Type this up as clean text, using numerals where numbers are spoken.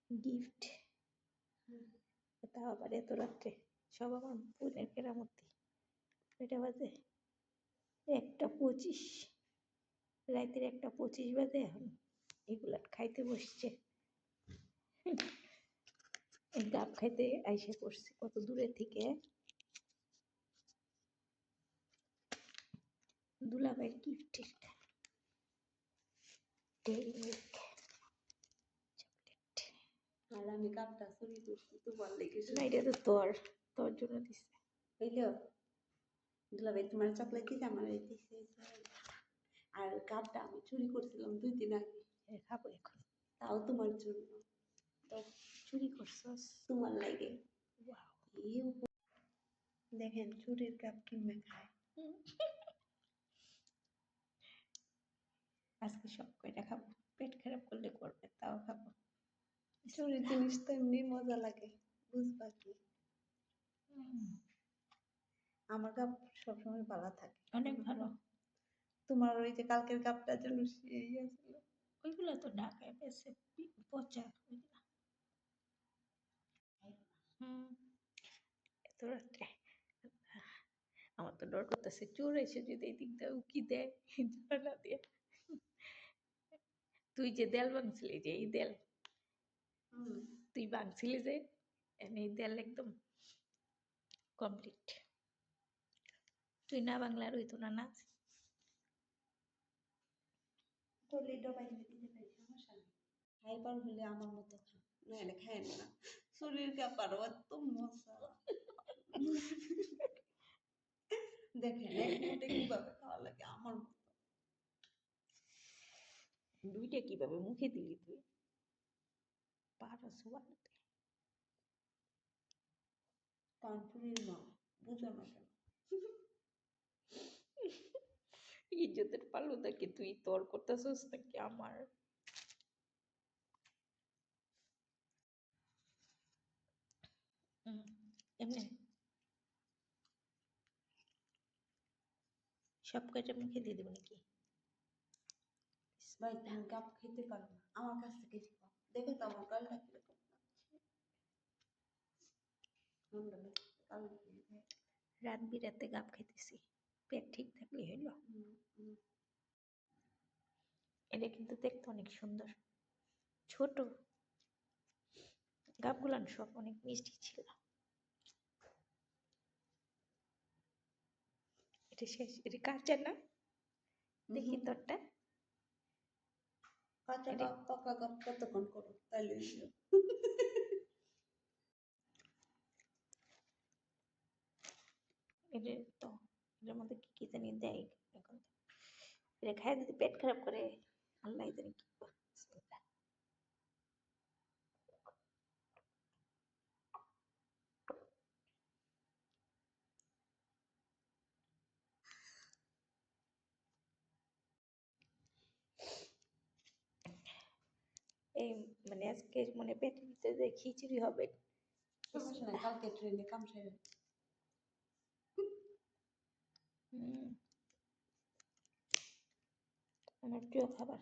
Gift, তাও আবার এত রাত্রে। সব আমার বোনের কেরামতি। এটা বাজে 1:25, রাতের 1:25 বাজে। এখন এগুলা খাইতে বসছে। এই ডাব খাইতে আইসে পড়ছে কত দূরে থেকে। দুলাভাইয়ের গিফট ডেইরি মিল্ক চকলেট। আর আমি কাপটা চুরি করছি তোমার লেগে। না, এটা তো তোর জন্য দিছে। বুঝলো দুলাভাই তোমার চকলেট দিতে আমার দিছে। আর কাপটা আমি চুরি করছিলাম 2 দিন আগে। খাবো এখন। তাও তোমার জন্য। তো চুরি করছস তোমার লাগে। ওয়াও, দেখেন চুরির কাপ কিভাবে খায়। আজকে সব কয়টা খাবো, পেট খারাপ করলে করবে, তাও খাবো। চুরির জিনিস তো এমনি মজা লাগে, বুঝবা কি। আমার কাপ সবসময় ভালো থাকে, অনেক ভালো। তোমার ওই যে কালকের কাপটা যেন সেই আছিল, ওইগুলো তো ঢাকায় বেশি পচা ওইগুলা। এত রাত্রে আমার তো ডর করতেছে, চোর এসে যদি এই দিকটা উকি দেয় জানালা দিয়ে। তুই যে দেয়াল ভাঙছিলি, যে এই দেয়াল তুই ভাঙছিলি যে, এই দেয়াল একদম কমপ্লিট। তুই না বাংলা আর হইতো না। না করলে ডবাই দিতে পারি, সমস্যা নেই। খাইবার হলে আমার মতো খা, নাহলে খায় না। শরীর কাপারও এত মজা। দেখেন এক মুঠে কিভাবে খাওয়া লাগে আমার মতো। দুইটা কিভাবে মুখে দিলি তুই? পারস বানাতে। কানপুরির মা, বুঝো না কেন? ইজ্জতের পালুদাকে তুই তোর করতেছস নাকি আমার? এমনি সব কয়টা মুখে দিয়ে দেবো নাকি? ভাই তুমি কাপ খেতে পারো না, আমার কাছ থেকে শিখো। দেখো তো আমার গালটা কিরকম লাগছে। রাত বিরাতে গাপ খাইতেছি, পেট ঠিক থাকলে হইলো। এটা কিন্তু দেখতে অনেক সুন্দর, ছোট গাবগুলান সব অনেক মিষ্টি ছিল। এটা শেষ, এটা কাঁচা না? দেখি তোরটা। কাঁচা গাপ পাকা গাপ কতক্ষণ করো তাইলে এটা তো এটার মধ্যে কি কি জানি দেয় এখন। এটা খাই যদি পেট খারাপ করে, আল্লাহ জানি কি করে। এই মানে আজকে মানে পেটের ভিতরে যে খিচুড়ি হবে। সমস্যা নাই, কালকে ট্রেনে কাম সেরে। আমার প্রিয় খাবার।